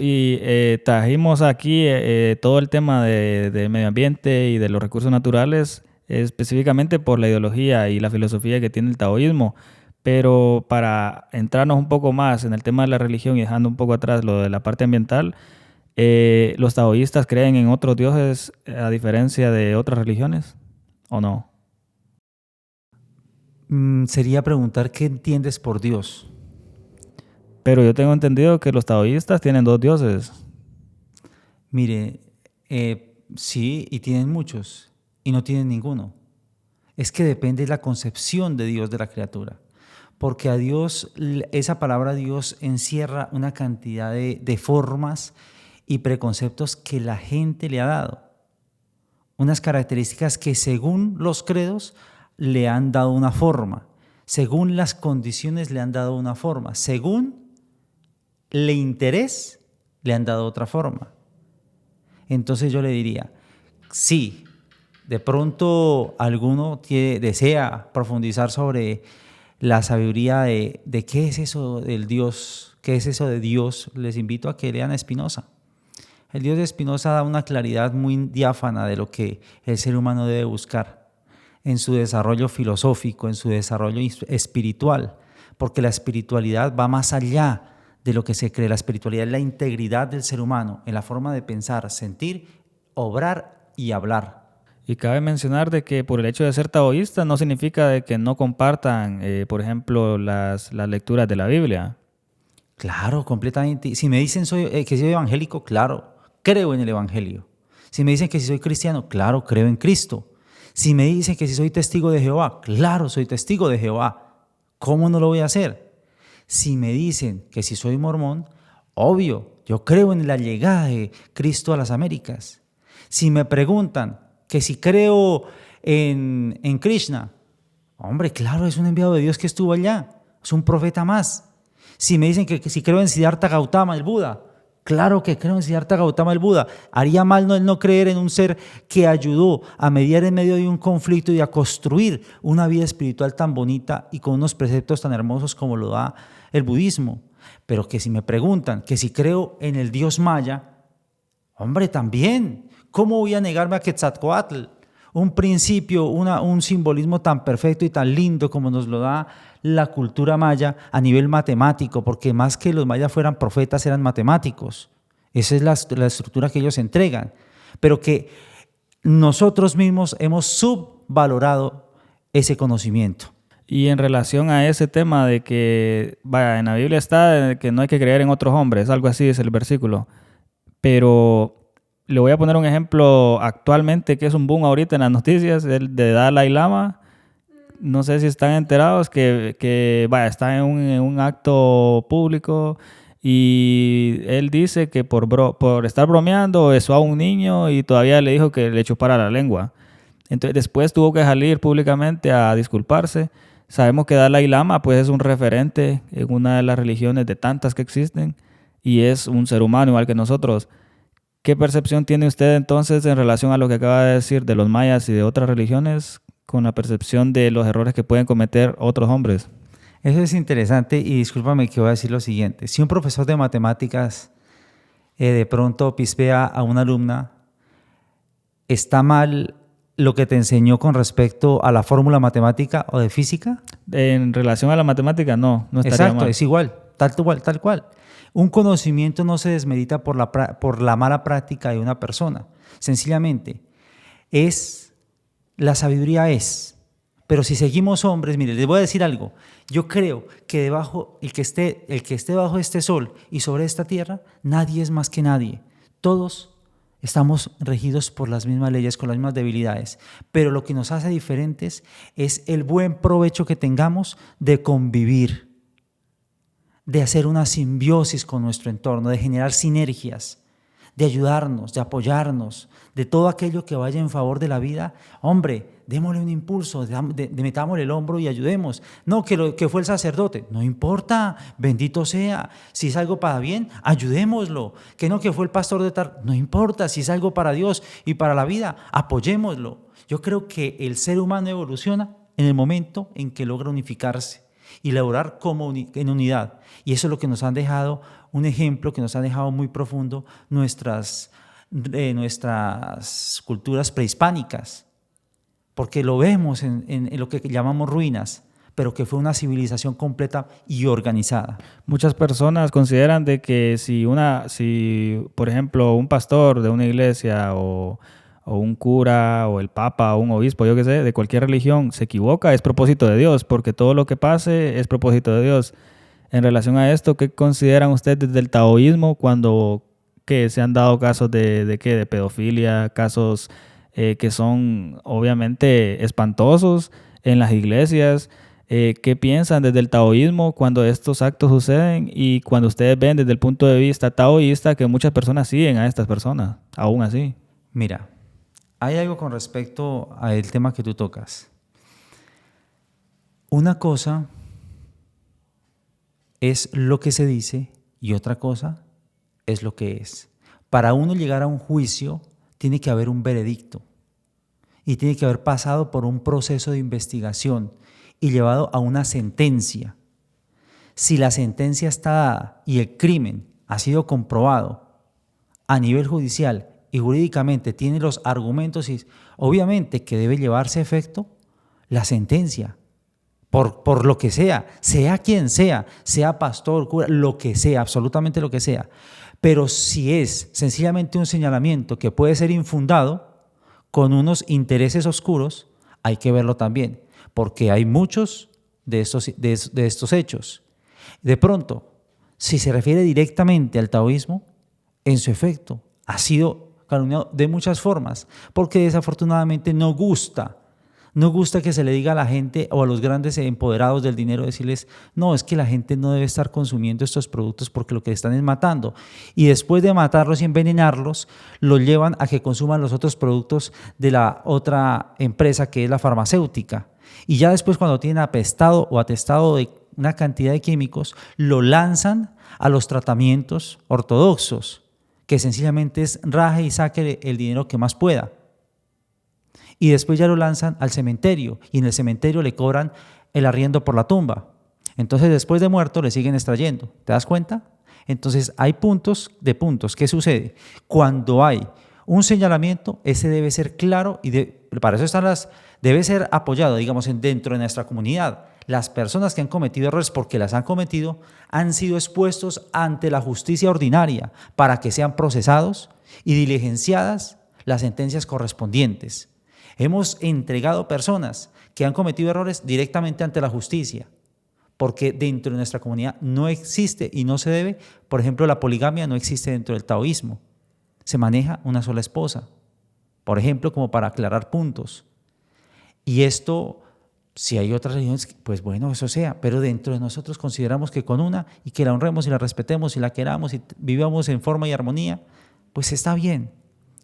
y trajimos aquí todo el tema de medio ambiente y de los recursos naturales específicamente por la ideología y la filosofía que tiene el taoísmo. Pero para entrarnos un poco más en el tema de la religión y dejando un poco atrás lo de la parte ambiental, ¿los taoístas creen en otros dioses a diferencia de otras religiones o no? Sería preguntar qué entiendes por Dios. Pero yo tengo entendido que los taoístas tienen dos dioses. Mire, sí, y tienen muchos, y no tienen ninguno. Es que depende de la concepción de Dios de la criatura. Porque a Dios, esa palabra Dios encierra una cantidad de formas y preconceptos que la gente le ha dado. Unas características que según los credos le han dado una forma, según las condiciones le han dado una forma, según el interés le han dado otra forma. Entonces yo le diría, sí, de pronto alguno desea profundizar sobre la sabiduría de qué es eso del Dios, qué es eso de Dios, les invito a que lean a Spinoza. El Dios de Spinoza da una claridad muy diáfana de lo que el ser humano debe buscar en su desarrollo filosófico, en su desarrollo espiritual, porque la espiritualidad va más allá de lo que se cree. La espiritualidad es la integridad del ser humano en la forma de pensar, sentir, obrar y hablar. Y cabe mencionar de que por el hecho de ser taoísta no significa de que no compartan, por ejemplo, las lecturas de la Biblia. Claro, completamente. Si me dicen que soy evangélico, claro, creo en el evangelio. Si me dicen que si soy cristiano, claro, creo en Cristo. Si me dicen que si soy testigo de Jehová, claro, soy testigo de Jehová. ¿Cómo no lo voy a hacer? Si me dicen que si soy mormón, obvio, yo creo en la llegada de Cristo a las Américas. Si me preguntan que si creo en Krishna, hombre, claro, es un enviado de Dios que estuvo allá, es un profeta más. Si me dicen que si creo en Siddhartha Gautama, el Buda, claro que creo en Siddhartha Gautama, el Buda. Haría mal no creer en un ser que ayudó a mediar en medio de un conflicto y a construir una vida espiritual tan bonita y con unos preceptos tan hermosos como lo da el budismo. Pero que si me preguntan que si creo en el dios maya, hombre, también. ¿Cómo voy a negarme a Quetzalcóatl? Un principio, un simbolismo tan perfecto y tan lindo como nos lo da la cultura maya a nivel matemático, porque más que los mayas fueran profetas, eran matemáticos. Esa es la estructura que ellos entregan, pero que nosotros mismos hemos subvalorado ese conocimiento. Y en relación a ese tema de que, vaya, en la Biblia está que no hay que creer en otros hombres, algo así es el versículo. Pero le voy a poner un ejemplo actualmente que es un boom ahorita en las noticias, el de Dalai Lama. No sé si están enterados que vaya, está en un acto público y él dice que por estar bromeando besó a un niño y todavía le dijo que le chupara la lengua. Entonces después tuvo que salir públicamente a disculparse. Sabemos que Dalai Lama pues es un referente en una de las religiones de tantas que existen y es un ser humano igual que nosotros. ¿Qué percepción tiene usted entonces en relación a lo que acaba de decir de los mayas y de otras religiones con la percepción de los errores que pueden cometer otros hombres? Eso es interesante y discúlpame que voy a decir lo siguiente. Si un profesor de matemáticas de pronto pispea a una alumna, ¿está mal lo que te enseñó con respecto a la fórmula matemática o de física? En relación a la matemática, no estaría Exacto, mal. es igual, tal cual. Un conocimiento no se desmedita por la mala práctica de una persona. Sencillamente, la sabiduría es. Pero si seguimos hombres, mire, les voy a decir algo. Yo creo que el que esté bajo este sol y sobre esta tierra, nadie es más que nadie. Todos estamos regidos por las mismas leyes, con las mismas debilidades. Pero lo que nos hace diferentes es el buen provecho que tengamos de convivir, de hacer una simbiosis con nuestro entorno, de generar sinergias, de ayudarnos, de apoyarnos, de todo aquello que vaya en favor de la vida. Hombre, démosle un impulso, metámosle el hombro y ayudemos. No, que fue el sacerdote, no importa, bendito sea. Si es algo para bien, ayudémoslo. Que fue el pastor de tal, no importa. Si es algo para Dios y para la vida, apoyémoslo. Yo creo que el ser humano evoluciona en el momento en que logra unificarse. y laborar como en unidad. Y eso es lo que nos han dejado, un ejemplo que nos han dejado muy profundo nuestras culturas prehispánicas, porque lo vemos en lo que llamamos ruinas, pero que fue una civilización completa y organizada. Muchas personas consideran de que si por ejemplo, un pastor de una iglesia o un cura o el papa o un obispo, yo qué sé, de cualquier religión se equivoca, es propósito de Dios, porque todo lo que pase es propósito de Dios. En relación a esto, ¿qué consideran ustedes desde el taoísmo cuando que se han dado casos de pedofilia, casos que son obviamente espantosos en las iglesias? ¿Qué piensan desde el taoísmo cuando estos actos suceden y cuando ustedes ven desde el punto de vista taoísta que muchas personas siguen a estas personas, aún así? Mira, hay algo con respecto al tema que tú tocas. Una cosa es lo que se dice y otra cosa es lo que es. Para uno llegar a un juicio tiene que haber un veredicto y tiene que haber pasado por un proceso de investigación y llevado a una sentencia. Si la sentencia está dada y el crimen ha sido comprobado a nivel judicial y jurídicamente tiene los argumentos, y obviamente que debe llevarse a efecto la sentencia, por lo que sea quien sea pastor, cura, lo que sea, absolutamente lo que sea. Pero si es sencillamente un señalamiento que puede ser infundado con unos intereses oscuros, hay que verlo también, porque hay muchos de estos hechos. De pronto, si se refiere directamente al taoísmo, en su efecto ha sido calumniado de muchas formas, porque desafortunadamente no gusta que se le diga a la gente o a los grandes empoderados del dinero, decirles, no, es que la gente no debe estar consumiendo estos productos porque lo que están es matando. Y después de matarlos y envenenarlos, los llevan a que consuman los otros productos de la otra empresa que es la farmacéutica. Y ya después, cuando tienen apestado o atestado de una cantidad de químicos, lo lanzan a los tratamientos ortodoxos, que sencillamente es raje y saque el dinero que más pueda. Y después ya lo lanzan al cementerio y en el cementerio le cobran el arriendo por la tumba. Entonces después de muerto le siguen extrayendo. ¿Te das cuenta? Entonces hay puntos. ¿Qué sucede? Cuando hay un señalamiento, ese debe ser claro y para eso debe ser apoyado, digamos, dentro de nuestra comunidad. Las personas que han cometido errores, porque las han cometido, han sido expuestos ante la justicia ordinaria para que sean procesados y diligenciadas las sentencias correspondientes. Hemos entregado personas que han cometido errores directamente ante la justicia, porque dentro de nuestra comunidad no existe y no se debe, por ejemplo, la poligamia no existe dentro del taoísmo. Se maneja una sola esposa, por ejemplo, como para aclarar puntos. Y esto, si hay otras religiones, pues bueno, eso sea, pero dentro de nosotros consideramos que con una y que la honremos y la respetemos y la queramos y vivamos en forma y armonía, pues está bien.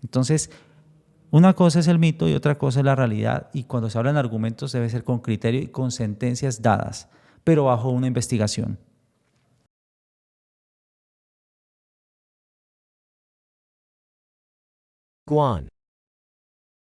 Entonces, una cosa es el mito y otra cosa es la realidad, y cuando se hablan argumentos debe ser con criterio y con sentencias dadas, pero bajo una investigación. Guan.